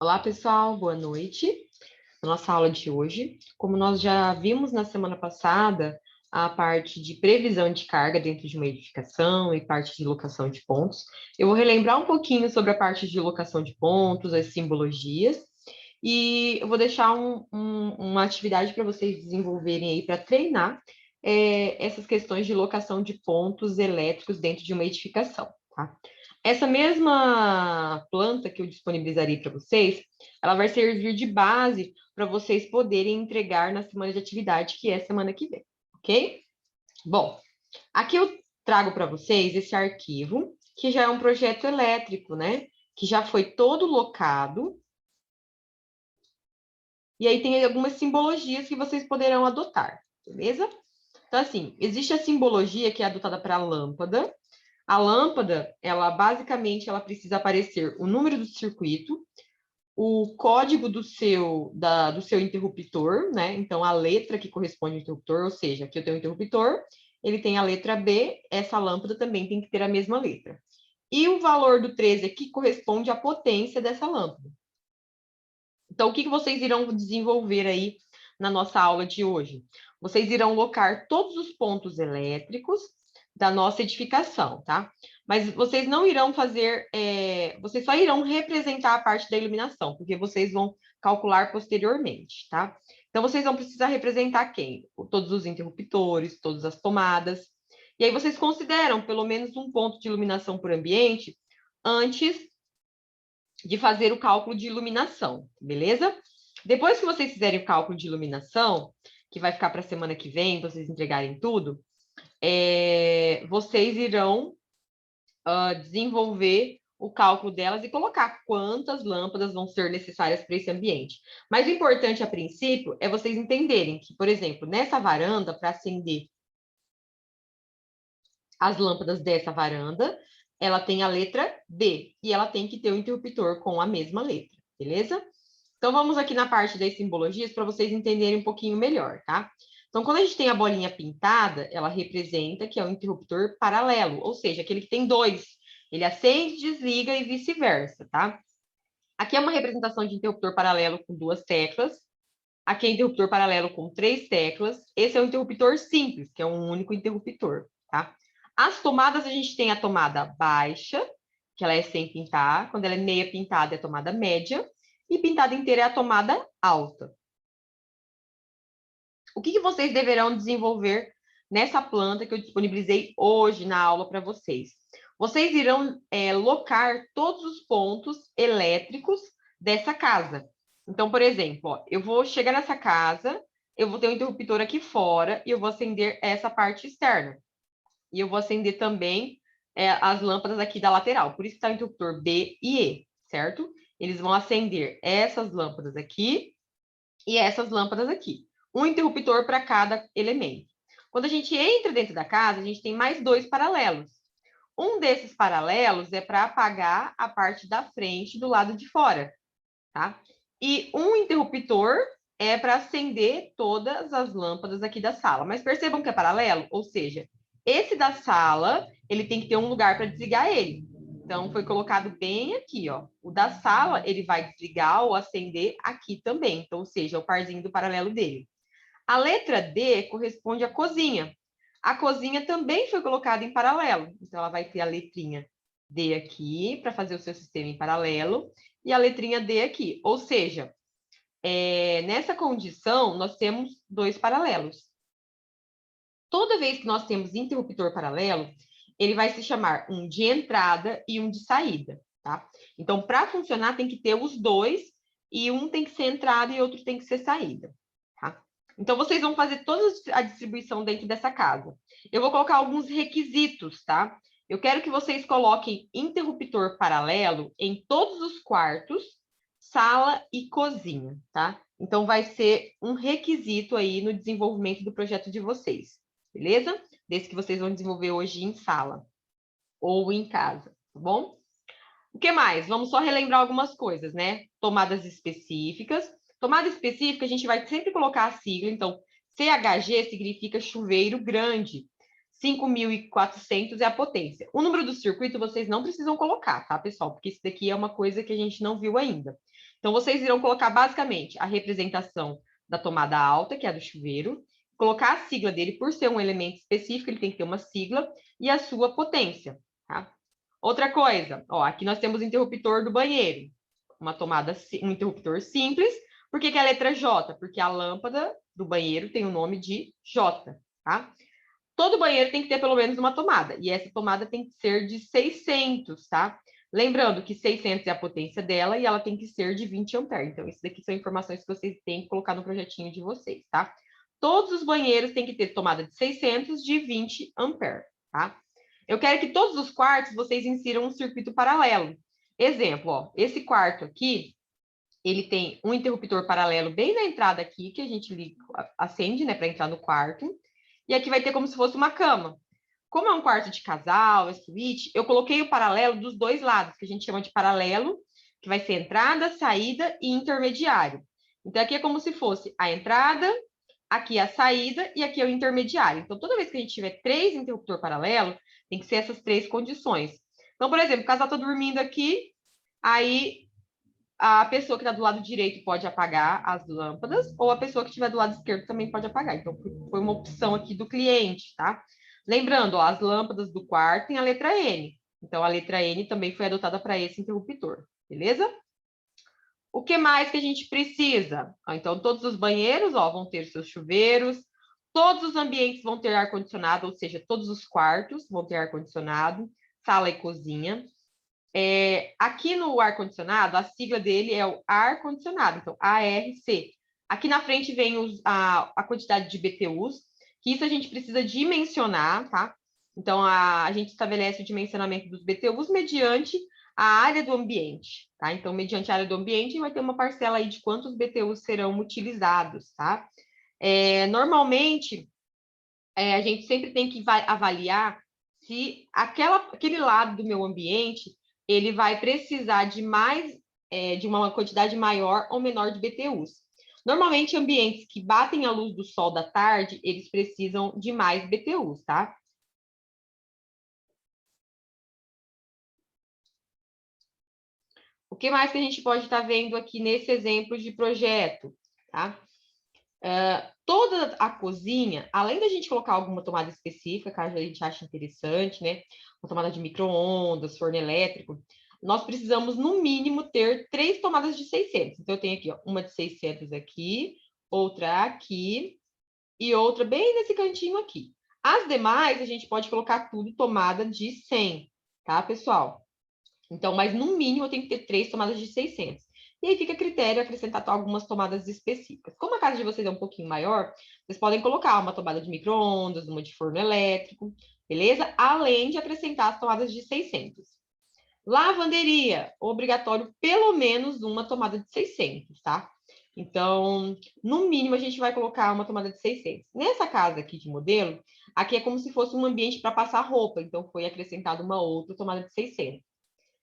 Olá, pessoal, boa noite. Na nossa aula de hoje, como nós já vimos na semana passada, a parte de previsão de carga dentro de uma edificação e parte de locação de pontos, eu vou relembrar um pouquinho sobre a parte de locação de pontos, as simbologias, e eu vou deixar uma atividade para vocês desenvolverem aí para treinar essas questões de locação de pontos elétricos dentro de uma edificação, tá? Essa mesma planta que eu disponibilizarei para vocês, ela vai servir de base para vocês poderem entregar na semana de atividade, que é semana que vem, ok? Bom, aqui eu trago para vocês esse arquivo, que já é um projeto elétrico, né? Que já foi todo locado. E aí tem algumas simbologias que vocês poderão adotar, beleza? Então, assim, existe a simbologia que é adotada para a lâmpada. A lâmpada, ela basicamente ela precisa aparecer o número do circuito, o código do seu interruptor, né? Então, a letra que corresponde ao interruptor, ou seja, aqui eu tenho o interruptor, ele tem a letra B, essa lâmpada também tem que ter a mesma letra. E o valor do 13 aqui corresponde à potência dessa lâmpada. Então, o que vocês irão desenvolver aí na nossa aula de hoje? Vocês irão locar todos os pontos elétricos da nossa edificação, tá? Mas vocês não irão fazer, vocês só irão representar a parte da iluminação, porque vocês vão calcular posteriormente, tá? Então, vocês vão precisar representar quem? Todos os interruptores, todas as tomadas. E aí, vocês consideram pelo menos um ponto de iluminação por ambiente antes de fazer o cálculo de iluminação, beleza? Depois que vocês fizerem o cálculo de iluminação, que vai ficar para a semana que vem, vocês entregarem tudo, vocês irão desenvolver o cálculo delas e colocar quantas lâmpadas vão ser necessárias para esse ambiente. Mas o importante, a princípio, é vocês entenderem que, por exemplo, nessa varanda, para acender as lâmpadas dessa varanda, ela tem a letra D, e ela tem que ter o interruptor com a mesma letra, beleza? Então, vamos aqui na parte das simbologias para vocês entenderem um pouquinho melhor, tá? Então, quando a gente tem a bolinha pintada, ela representa que é um interruptor paralelo, ou seja, aquele que tem dois. Ele acende, desliga e vice-versa, tá? Aqui é uma representação de interruptor paralelo com duas teclas. Aqui é interruptor paralelo com três teclas. Esse é o interruptor simples, que é um único interruptor, tá? As tomadas, a gente tem a tomada baixa, que ela é sem pintar. Quando ela é meia pintada, é a tomada média. E pintada inteira é a tomada alta. O que vocês deverão desenvolver nessa planta que eu disponibilizei hoje na aula para vocês? Vocês irão locar todos os pontos elétricos dessa casa. Então, por exemplo, ó, eu vou chegar nessa casa, eu vou ter um interruptor aqui fora e eu vou acender essa parte externa. E eu vou acender também as lâmpadas aqui da lateral. Por isso está o interruptor B e E, certo? Eles vão acender essas lâmpadas aqui e essas lâmpadas aqui. Um interruptor para cada elemento. Quando a gente entra dentro da casa, a gente tem mais dois paralelos. Um desses paralelos é para apagar a parte da frente do lado de fora, tá? E um interruptor é para acender todas as lâmpadas aqui da sala. Mas percebam que é paralelo, ou seja, esse da sala, ele tem que ter um lugar para desligar ele. Então, foi colocado bem aqui, ó. O da sala, ele vai desligar ou acender aqui também. Então, ou seja, o parzinho do paralelo dele. A letra D corresponde à cozinha. A cozinha também foi colocada em paralelo. Então, ela vai ter a letrinha D aqui, para fazer o seu sistema em paralelo, e a letrinha D aqui. Ou seja, nessa condição, nós temos dois paralelos. Toda vez que nós temos interruptor paralelo, ele vai se chamar um de entrada e um de saída, tá? Então, para funcionar, tem que ter os dois, e um tem que ser entrada e outro tem que ser saída, tá? Então, vocês vão fazer toda a distribuição dentro dessa casa. Eu vou colocar alguns requisitos, tá? Eu quero que vocês coloquem interruptor paralelo em todos os quartos, sala e cozinha, tá? Então, vai ser um requisito aí no desenvolvimento do projeto de vocês, beleza? Desse que vocês vão desenvolver hoje em sala ou em casa, tá bom? O que mais? Vamos só relembrar algumas coisas, né? Tomadas específicas. Tomada específica, a gente vai sempre colocar a sigla. Então, CHG significa chuveiro grande. 5.400 é a potência. O número do circuito vocês não precisam colocar, tá, pessoal? Porque isso daqui é uma coisa que a gente não viu ainda. Então, vocês irão colocar basicamente a representação da tomada alta, que é a do chuveiro, colocar a sigla dele, por ser um elemento específico, ele tem que ter uma sigla, e a sua potência, tá? Outra coisa, ó, aqui nós temos o interruptor do banheiro, uma tomada, um interruptor simples. Por que que é a letra J? Porque a lâmpada do banheiro tem o nome de J, tá? Todo banheiro tem que ter pelo menos uma tomada, e essa tomada tem que ser de 600, tá? Lembrando que 600 é a potência dela e ela tem que ser de 20 amperes. Então, isso daqui são informações que vocês têm que colocar no projetinho de vocês, tá? Todos os banheiros têm que ter tomada de 600 de 20 amperes, tá? Eu quero que todos os quartos vocês insiram um circuito paralelo. Exemplo, ó, esse quarto aqui, ele tem um interruptor paralelo bem na entrada aqui, que a gente liga, acende, né, para entrar no quarto. E aqui vai ter como se fosse uma cama. Como é um quarto de casal, é suíte, eu coloquei o paralelo dos dois lados, que a gente chama de paralelo, que vai ser entrada, saída e intermediário. Então, aqui é como se fosse a entrada, aqui a saída e aqui é o intermediário. Então, toda vez que a gente tiver 3 interruptor paralelo, tem que ser essas 3 condições. Então, por exemplo, o casal está dormindo aqui, aí a pessoa que está do lado direito pode apagar as lâmpadas, ou a pessoa que estiver do lado esquerdo também pode apagar. Então, foi uma opção aqui do cliente, tá? Lembrando, ó, as lâmpadas do quarto têm a letra N. Então, a letra N também foi adotada para esse interruptor, beleza? O que mais que a gente precisa? Então, todos os banheiros, ó, vão ter seus chuveiros, todos os ambientes vão ter ar-condicionado, ou seja, todos os quartos vão ter ar-condicionado, sala e cozinha. Aqui no ar-condicionado, a sigla dele é o ar-condicionado, então ARC. Aqui na frente vem a quantidade de BTUs, que isso a gente precisa dimensionar, tá? Então, a gente estabelece o dimensionamento dos BTUs mediante a área do ambiente, tá? Então, mediante a área do ambiente, vai ter uma parcela aí de quantos BTUs serão utilizados, tá? Normalmente, a gente sempre tem que avaliar se aquele lado do meu ambiente ele vai precisar de mais, de uma quantidade maior ou menor de BTUs. Normalmente, ambientes que batem a luz do sol da tarde, eles precisam de mais BTUs, tá? O que mais que a gente pode estar vendo aqui nesse exemplo de projeto, tá? Toda a cozinha, além da gente colocar alguma tomada específica, caso a gente ache interessante, né? Uma tomada de micro-ondas, forno elétrico, nós precisamos, no mínimo, ter 3 tomadas de 600. Então, eu tenho aqui, ó, uma de 600 aqui, outra aqui e outra bem nesse cantinho aqui. As demais, a gente pode colocar tudo tomada de 100, tá, pessoal? Então, mas no mínimo eu tenho que ter 3 tomadas de 600. E aí fica a critério acrescentar algumas tomadas específicas. Como a casa de vocês é um pouquinho maior, vocês podem colocar uma tomada de micro-ondas, uma de forno elétrico, beleza? Além de acrescentar as tomadas de 600. Lavanderia, obrigatório pelo menos uma tomada de 600, tá? Então, no mínimo, a gente vai colocar uma tomada de 600. Nessa casa aqui de modelo, aqui é como se fosse um ambiente para passar roupa, então foi acrescentada uma outra tomada de 600.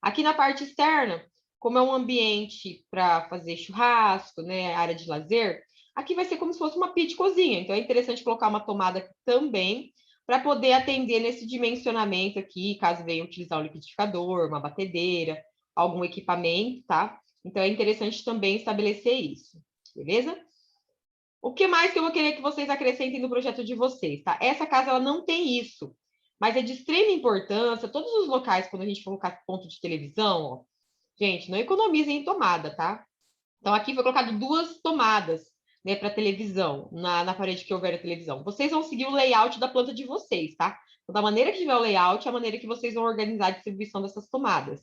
Aqui na parte externa, como é um ambiente para fazer churrasco, né, área de lazer, aqui vai ser como se fosse uma pia de cozinha. Então, é interessante colocar uma tomada aqui também para poder atender nesse dimensionamento aqui, caso venha utilizar um liquidificador, uma batedeira, algum equipamento, tá? Então, é interessante também estabelecer isso, beleza? O que mais que eu vou querer que vocês acrescentem no projeto de vocês, tá? Essa casa, ela não tem isso, mas é de extrema importância. Todos os locais, quando a gente colocar ponto de televisão, ó, gente, não economizem em tomada, tá? Então, aqui foi colocado 2 tomadas, né, para televisão, na parede que houver a televisão. Vocês vão seguir o layout da planta de vocês, tá? Então, da maneira que tiver o layout, é a maneira que vocês vão organizar a distribuição dessas tomadas.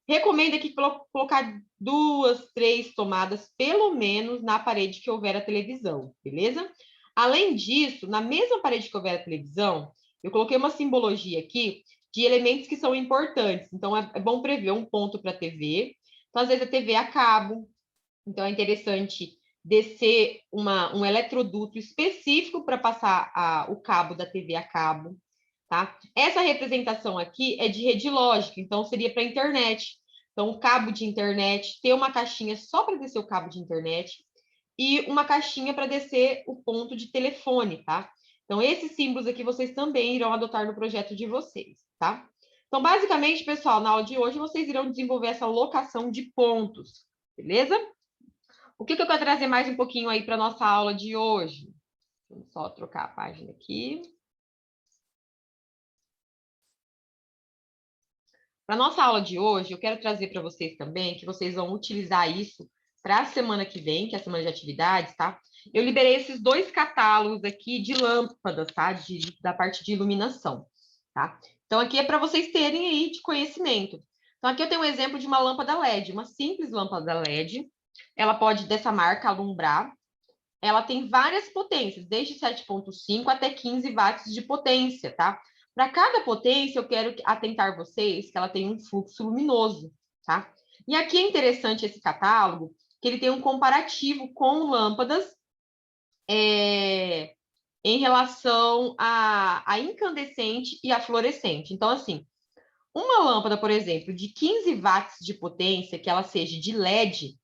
Recomendo aqui colocar 2, 3 tomadas, pelo menos, na parede que houver a televisão, beleza? Além disso, na mesma parede que houver a televisão, eu coloquei uma simbologia aqui de elementos que são importantes. Então, é bom prever um ponto para a TV. Então, às vezes, a TV é a cabo. Então, é interessante descer um eletroduto específico para passar o cabo da TV a cabo. Tá? Essa representação aqui é de rede lógica, então seria para a internet. Então, o cabo de internet, ter uma caixinha só para descer o cabo de internet e uma caixinha para descer o ponto de telefone, tá? Então, esses símbolos aqui vocês também irão adotar no projeto de vocês, tá? Então, basicamente, pessoal, na aula de hoje, vocês irão desenvolver essa locação de pontos, beleza? O que eu quero trazer mais um pouquinho aí para a nossa aula de hoje? Vamos só trocar a página aqui. Para a nossa aula de hoje, eu quero trazer para vocês também que vocês vão utilizar isso para a semana que vem, que é a semana de atividades, tá? Eu liberei esses 2 catálogos aqui de lâmpadas, tá? Da parte de iluminação, tá? Então, aqui é para vocês terem aí de conhecimento. Então, aqui eu tenho um exemplo de uma lâmpada LED, uma simples lâmpada LED. Ela pode, dessa marca, alumbrar. Ela tem várias potências, desde 7,5 até 15 watts de potência, tá? Para cada potência, eu quero atentar vocês que ela tem um fluxo luminoso, tá? E aqui é interessante esse catálogo, que ele tem um comparativo com lâmpadas em relação a incandescente e a fluorescente. Então, assim, uma lâmpada, por exemplo, de 15 watts de potência, que ela seja de LED,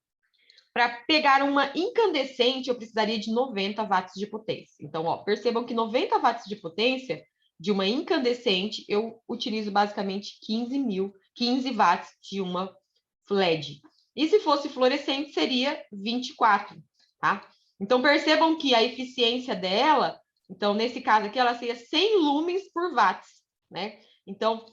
para pegar uma incandescente, eu precisaria de 90 watts de potência. Então, ó, percebam que 90 watts de potência de uma incandescente, eu utilizo basicamente 15 watts de uma LED. E se fosse fluorescente, seria 24, tá? Então, percebam que a eficiência dela, então, nesse caso aqui, ela seria 100 lumens por watts, né? Então,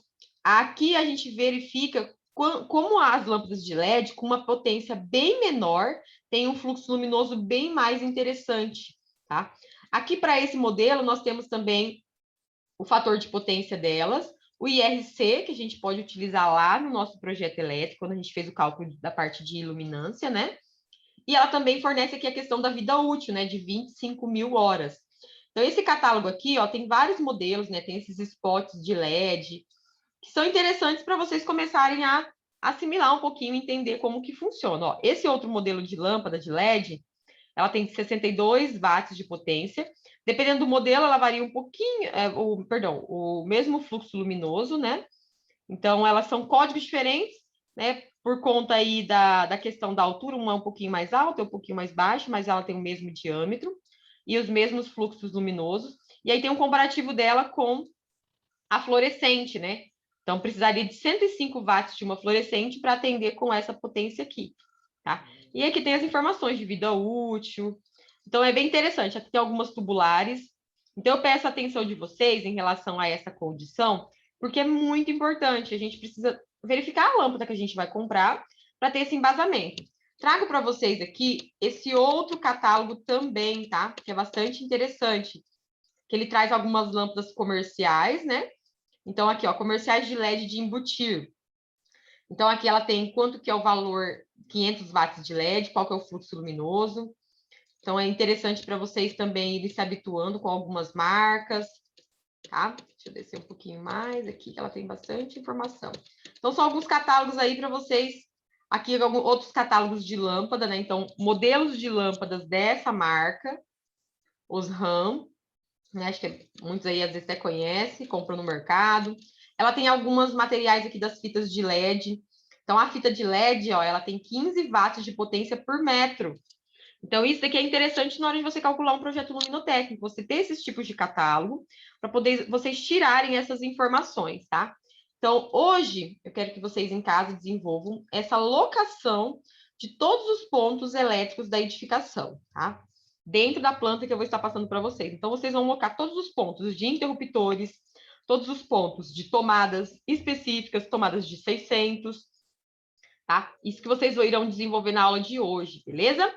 aqui a gente verifica como as lâmpadas de LED, com uma potência bem menor, tem um fluxo luminoso bem mais interessante, tá? Aqui, para esse modelo, nós temos também o fator de potência delas, o IRC, que a gente pode utilizar lá no nosso projeto elétrico, quando a gente fez o cálculo da parte de iluminância, né? E ela também fornece aqui a questão da vida útil, né? De 25.000 horas. Então, esse catálogo aqui, ó, tem vários modelos, né? Tem esses spots de LED, que são interessantes para vocês começarem a assimilar um pouquinho, entender como que funciona. Ó, esse outro modelo de lâmpada de LED, ela tem 62 watts de potência. Dependendo do modelo, ela varia um pouquinho, o mesmo fluxo luminoso, né? Então, elas são códigos diferentes, né? Por conta aí da questão da altura, uma é um pouquinho mais alta, um pouquinho mais baixa, mas ela tem o mesmo diâmetro e os mesmos fluxos luminosos. E aí tem um comparativo dela com a fluorescente, né? Então, precisaria de 105 watts de uma fluorescente para atender com essa potência aqui, tá? E aqui tem as informações de vida útil. Então, é bem interessante. Aqui tem algumas tubulares. Então, eu peço a atenção de vocês em relação a essa condição, porque é muito importante. A gente precisa verificar a lâmpada que a gente vai comprar para ter esse embasamento. Trago para vocês aqui esse outro catálogo também, tá? Que é bastante interessante. Que ele traz algumas lâmpadas comerciais, né? Então, aqui, ó, comerciais de LED de embutir. Então, aqui ela tem quanto que é o valor 500 watts de LED, qual que é o fluxo luminoso. Então, é interessante para vocês também irem se habituando com algumas marcas, tá? Deixa eu descer um pouquinho mais aqui, que ela tem bastante informação. Então, são alguns catálogos aí para vocês. Aqui, outros catálogos de lâmpada, né? Então, modelos de lâmpadas dessa marca, os RAM, né? Acho que muitos aí às vezes até conhecem, compram no mercado. Ela tem alguns materiais aqui das fitas de LED. Então, a fita de LED, ó, ela tem 15 watts de potência por metro. Então, isso daqui é interessante na hora de você calcular um projeto luminotécnico, você ter esses tipos de catálogo, para poder vocês tirarem essas informações, tá? Então, hoje, eu quero que vocês em casa desenvolvam essa locação de todos os pontos elétricos da edificação, tá? Dentro da planta que eu vou estar passando para vocês. Então, vocês vão locar todos os pontos de interruptores, todos os pontos de tomadas específicas, tomadas de 600, tá? Isso que vocês irão desenvolver na aula de hoje, beleza?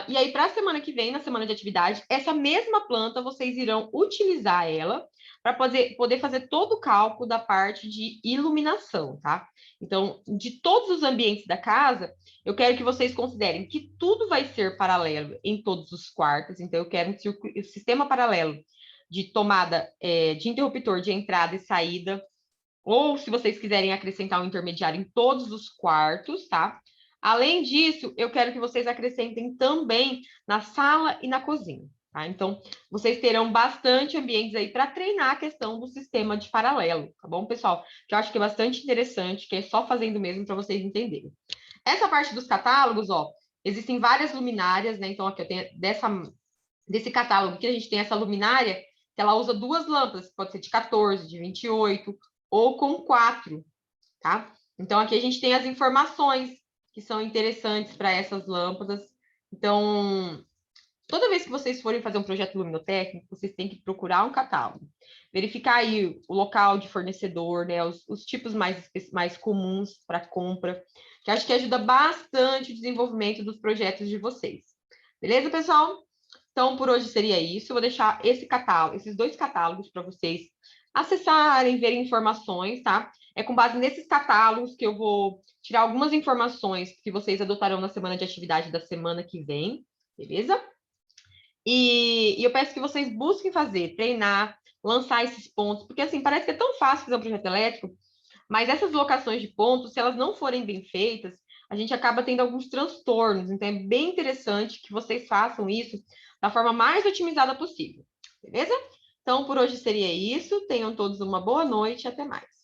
E aí, para a semana que vem, na semana de atividade, essa mesma planta, vocês irão utilizar ela para poder fazer todo o cálculo da parte de iluminação, tá? Então, de todos os ambientes da casa, eu quero que vocês considerem que tudo vai ser paralelo em todos os quartos. Então, eu quero um sistema paralelo de tomada de interruptor de entrada e saída, ou se vocês quiserem acrescentar um intermediário em todos os quartos, tá? Além disso, eu quero que vocês acrescentem também na sala e na cozinha, tá? Então, vocês terão bastante ambientes aí para treinar a questão do sistema de paralelo, tá bom, pessoal? Que eu acho que é bastante interessante, que é só fazendo mesmo para vocês entenderem. Essa parte dos catálogos, ó, existem várias luminárias, né? Então, aqui eu tenho desse catálogo aqui, a gente tem essa luminária, que ela usa 2 lâmpadas, pode ser de 14, de 28, ou com 4, tá? Então, aqui a gente tem as informações que são interessantes para essas lâmpadas. Então, toda vez que vocês forem fazer um projeto luminotécnico, vocês têm que procurar um catálogo. Verificar aí o local de fornecedor, né? Os tipos mais comuns para compra, que acho que ajuda bastante o desenvolvimento dos projetos de vocês. Beleza, pessoal? Então, por hoje seria isso. Eu vou deixar esse catálogo, esses 2 catálogos para vocês acessarem, verem informações, tá? É com base nesses catálogos que eu vou tirar algumas informações que vocês adotarão na semana de atividade da semana que vem, beleza? E eu peço que vocês busquem fazer, treinar, lançar esses pontos, porque assim, parece que é tão fácil fazer um projeto elétrico, mas essas locações de pontos, se elas não forem bem feitas, a gente acaba tendo alguns transtornos. Então, é bem interessante que vocês façam isso da forma mais otimizada possível, beleza? Então, por hoje seria isso. Tenham todos uma boa noite e até mais.